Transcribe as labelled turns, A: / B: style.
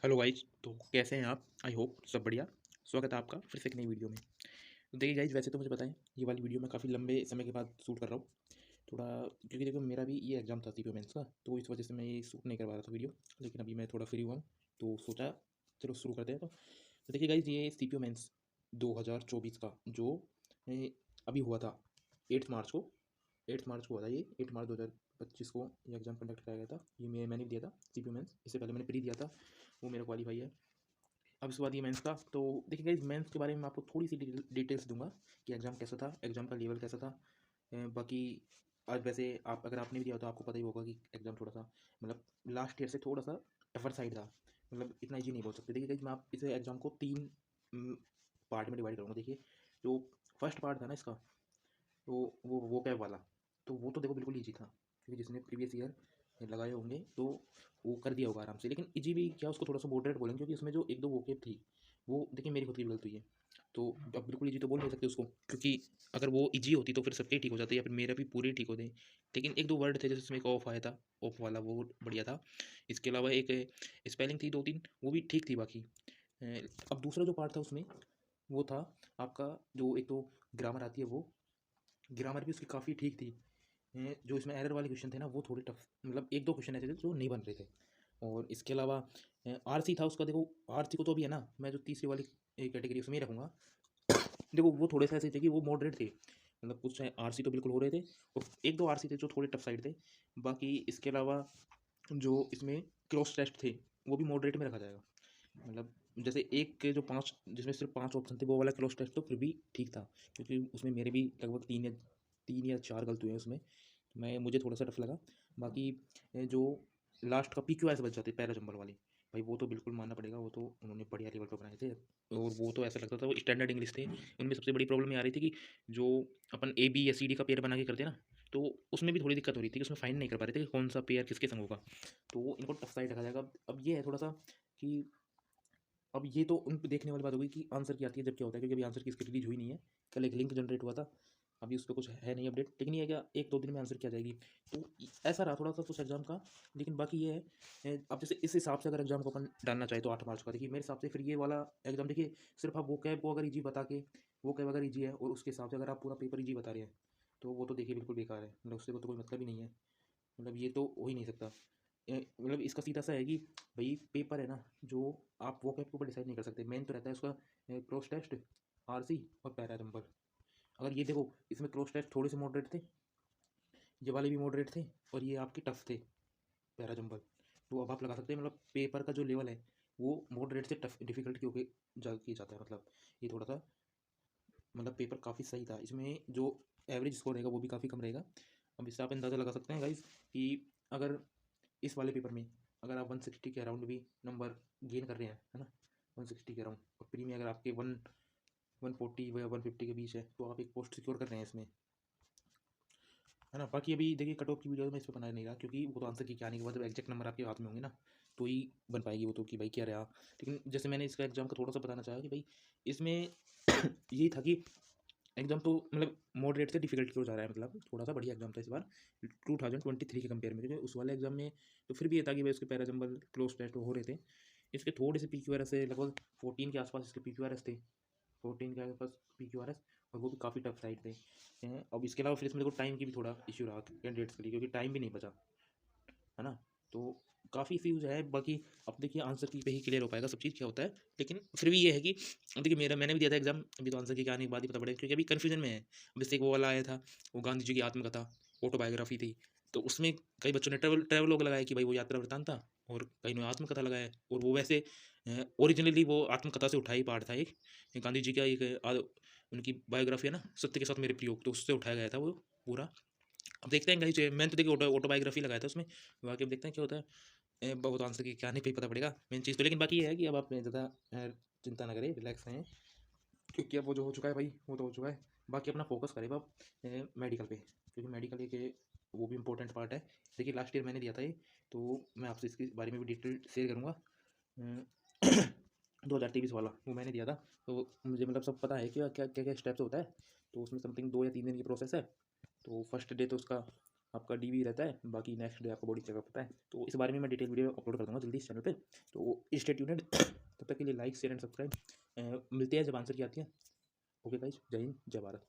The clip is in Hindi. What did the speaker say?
A: Hello guys. तो कैसे हैं आप? आई होप सब बढ़िया। स्वागत है आपका फिर से एक नई वीडियो में। तो देखिए गाइज, वैसे तो मुझे पता है ये वाली वीडियो मैं काफ़ी लंबे समय के बाद शूट कर रहा हूँ। थोड़ा क्योंकि देखो मेरा भी ये एग्ज़ाम था सीपीओ मेंस का, तो इस वजह से मैं ये शूट नहीं करवा रहा था वीडियो। लेकिन अभी मैं थोड़ा फ्री हुआ हूँ तो सोचा चलो शुरू करते हैं। तो देखिए गाइज, ये सीपीओ मेंस 2024 का जो अभी हुआ था 8 मार्च को। 8 मार्च को हुआ था ये। 8 मार्च 2025 को ये एग्ज़ाम कंडक्ट कराया गया था। ये मैंने भी दिया था सीपीओ मेंस। इससे पहले मैंने प्री दिया था, वो मेरा क्वालिफाई है। अब इसके बाद ये मेंस का। तो देखिए गाइस, मेंस के बारे में मैं आपको थोड़ी सी डिटेल्स दूंगा कि एग्ज़ाम कैसा था, एग्ज़ाम का लेवल कैसा था। बाकी आज वैसे आप अगर आपने भी दिया हो तो आपको पता ही होगा कि एग्ज़ाम थोड़ा सा मतलब लास्ट ईयर से थोड़ा सा टफर साइड था। मतलब इतना ईजी नहीं बोल सकते। देखिए गाइस, मैं आप इस एग्ज़ाम को 3 पार्ट में डिवाइड करूँगा। देखिए, जो फर्स्ट पार्ट था ना इसका, तो वो कैब वाला, तो वो तो देखो बिल्कुल ईजी था, क्योंकि जिसने प्रीवियस ईयर लगाए होंगे तो वो कर दिया होगा आराम से। लेकिन ईजी भी क्या, उसको थोड़ा सा मॉडरेट बोलेंगे, क्योंकि उसमें जो एक दो वोकेब थी वो देखिए मेरी खुद की भी गलती है। तो अब बिल्कुल ईजी तो बोल नहीं सकते उसको, क्योंकि अगर वो ईजी होती तो फिर सबके ही ठीक हो जाते या फिर मेरा भी पूरे ठीक होते। लेकिन एक दो वर्ड थे, जैसे उसमें एक ऑफ आया था, ऑफ वाला वो बढ़िया था। इसके अलावा एक स्पेलिंग थी दो तीन, वो भी ठीक थी बाकी। अब दूसरा जो पार्ट था उसमें वो था आपका, जो एक तो ग्रामर आती है, वो ग्रामर भी उसकी काफ़ी ठीक थी। जो इसमें एरर वाले क्वेश्चन थे ना, वो थोड़े टफ, मतलब एक दो क्वेश्चन ऐसे थे जो नहीं बन रहे थे। और इसके अलावा आरसी था उसका। देखो आरसी को तो अभी है ना, मैं जो तीसरी वाली कैटेगरी उसमें ही रखूँगा। देखो वो थोड़े से ऐसे थे कि वो मॉडरेट थे, मतलब कुछ आरसी तो बिल्कुल हो रहे थे, और एक दो आरसी थे जो थोड़े टफ साइड थे। बाकी इसके अलावा जो इसमें क्रॉस टेस्ट थे वो भी मॉडरेट में रखा जाएगा। मतलब जैसे एक के जो 5, जिसमें सिर्फ 5 ऑप्शन थे, वो वाला क्रॉस टेस्ट तो फिर भी ठीक था, क्योंकि उसमें मेरे भी लगभग 3 या 4 गलत हुए हैं उसमें। तो मुझे थोड़ा सा टफ लगा। बाकी जो लास्ट का पीक्यूआरएस बच जाते पैरा जंबल वाले, भाई वो तो बिल्कुल मानना पड़ेगा, वो तो उन्होंने बढ़िया लेवल पर बनाए थे। और वो तो ऐसा लगता था वो स्टैंडर्ड इंग्लिश थे। उनमें सबसे बड़ी प्रॉब्लम ये आ रही थी कि जो अपन ए बी या सी डी का पेयर बना के करते हैं ना, तो उसमें भी थोड़ी दिक्कत हो रही थी कि उसमें फाइन नहीं कर पा रहे थे कि कौन सा पेयर किसके संग होगा। तो इनको टफ साइड रखा जाएगा। अब ये है थोड़ा सा कि अब ये तो उन पे देखने वाली बात हो गई कि आंसर की आती है जब क्या होता है, क्योंकि अभी आंसर की इसकी रिलीज हुई नहीं है। कल एक लिंक जनरेट हुआ था, अभी उस पर कुछ है नहीं अपडेट, लेकिन ये क्या एक दो दिन में आंसर की आ जाएगी। तो ऐसा रहा थोड़ा सा कुछ एग्जाम का। लेकिन बाकी ये है, अब जैसे इस हिसाब से अगर एग्जाम को अपन डालना चाहे तो 8 मार्च का, देखिए मेरे हिसाब से फिर ये वाला एग्जाम, देखिए सिर्फ आप वो कैब को अगर ईजी बता के, वो कैब अगर ईजी है और उसके हिसाब से अगर आप पूरा पेपर ईजी बता रहे हैं, तो वो तो देखिए बिल्कुल बेकार है। मतलब उससे तो कोई मतलब ही नहीं है। मतलब ये तो हो ही नहीं सकता। मतलब इसका सीधा सा है कि भाई पेपर है ना, जो आप वो कैप के ऊपर डिसाइड नहीं कर सकते। मेन तो रहता है उसका क्रॉस टेस्ट, आरसी और पैरा नंबर। अगर ये देखो, इसमें क्रॉस टेस्ट थोड़े से मॉडरेट थे, ये वाले भी मॉडरेट थे, और ये आपके टफ थे पैरा जंबल। तो अब आप लगा सकते हैं मतलब पेपर का जो लेवल है वो मॉडरेट से टफ डिफिकल्ट के जा किया जाता है। मतलब ये थोड़ा सा, मतलब पेपर काफ़ी सही था। इसमें जो एवरेज स्कोर रहेगा वो भी काफ़ी कम रहेगा। अब इससे आप अंदाज़ा लगा सकते हैं गाइज कि अगर इस वाले पेपर में अगर आप 160 के अराउंड भी नंबर गेन कर रहे हैं, है ना, 160 के अराउंड, और प्री में अगर आपके 140 या 150 के बीच है, तो आप एक पोस्ट सिक्योर कर रहे हैं इसमें, है ना। बाकी अभी देखिए कट ऑफ की वीडियो में इस पर बना नहीं रहा, क्योंकि वो तो आंसर की क्या आने के बाद जब एग्जैक्ट नंबर आपके हाथ में होंगे ना, तो ही बन पाएगी वो तो कि भाई क्या रहा। लेकिन जैसे मैंने इसका एग्जाम का थोड़ा सा बताना चाहा कि भाई इसमें यही था कि एग्जाम तो मतलब मॉडरेट से डिफिकल्ट क्यों जा रहा है, मतलब थोड़ा सा बढ़िया एग्जाम था इस बार 2023 के कंपेयर में, क्योंकि उस वाले एग्जाम में तो फिर भी ये था कि भाई उसके पैराजम्बल क्लोज टेस्ट हो रहे थे। इसके थोड़े से पी क्यू आर एस है, लगभग 14 के आसपास इसके पी क्यू आर एस थे, 14 के आसपास पी क्यू आर एस, और वो भी काफ़ी टफ साइड थे। अब इसके अलावा फिर इसमें देखो टाइम की भी थोड़ा इश्यू रहा कैंडिडेट्स के लिए, क्योंकि टाइम भी नहीं बचा, है ना। तो काफ़ी इश्यूज है। बाकी अब देखिए आंसर की पे ही क्लियर हो पाएगा सब चीज़ क्या होता है। लेकिन फिर भी ये है कि देखिए मैंने भी दिया था एग्जाम, अभी तो आंसर की क्या आने के बाद ही पता पड़ेगा, क्योंकि अभी कन्फ्यूजन में है। अब जैसे एक वो वाला आया था, वो गांधी जी की आत्मकथा ऑटोबायोग्राफी थी, तो उसमें कई बच्चों ने ट्रेवलॉग लगाया कि भाई वो यात्रा वृतांत था, और कई ने आत्मकथा लगाया है। और वो वैसे ओरिजिनली वो आत्मकथा से उठा ही पार्ट था, एक गांधी जी का एक उनकी बायोग्राफी है ना, सत्य के साथ मेरे प्रयोग, तो उससे उठाया गया था वो पूरा। अब देखते हैं कहीं, मैंने तो देखिए ऑटोबायोग्राफी लगाया था उसमें। बाकी अब देखते हैं क्या होता है। बहुत आंसर की क्या नहीं पे पता पड़ेगा मेन चीज़ तो। लेकिन बाकी ये है कि अब आप ज़्यादा चिंता ना करें, रिलैक्स रहें, क्योंकि अब वो जो हो चुका है भाई वो तो हो चुका है। बाकी अपना फोकस करें अब मेडिकल पे, क्योंकि मेडिकल एक वो भी इंपॉर्टेंट पार्ट है। देखिए लास्ट ईयर मैंने दिया था ये, तो मैं आपसे इसके बारे में भी डिटेल शेयर करूँगा। 2023 वाला वो मैंने दिया था, तो मुझे मतलब सब पता है कि क्या क्या क्या क्या स्टेप्स होता है। तो उसमें समथिंग 2 या 3 दिन की प्रोसेस है। तो फर्स्ट डे तो उसका आपका डीवी रहता है, बाकी नेक्स्ट डे आपका बॉडी चेकअप होता है। तो इस बारे में मैं डिटेल वीडियो अपलोड कर दूँगा जल्दी इस चैनल पे, तो स्टे ट्यून्ड। तब तक के लिए लाइक शेयर एंड सब्सक्राइब। मिलते हैं जब आंसर की आती है। ओके गाइस, जय हिंद, जय भारत।